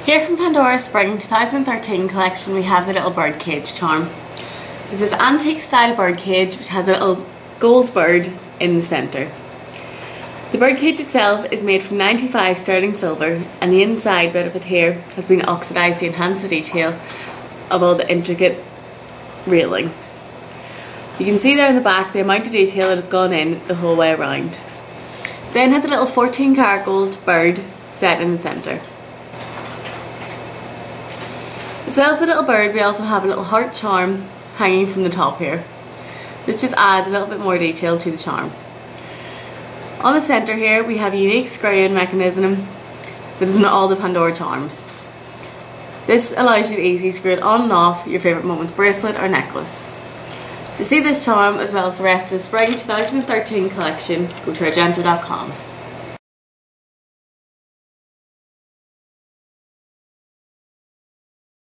Here from Pandora Spring 2013 collection we have the little bird cage charm. It's this antique style bird cage which has a little gold bird in the centre. The bird cage itself is made from 95 sterling silver, and the inside bit of it here has been oxidised to enhance the detail of all the intricate railing. You can see there in the back the amount of detail that has gone in the whole way around. Then has a little 14-karat gold bird set in the centre. As well as the little bird, we also have a little heart charm hanging from the top here. This just adds a little bit more detail to the charm. On the centre here we have a unique screw-in mechanism that is in all the Pandora charms. This allows you to easily screw it on and off your favourite moment's bracelet or necklace. To see this charm as well as the rest of the Spring 2013 collection, go to Argento.com.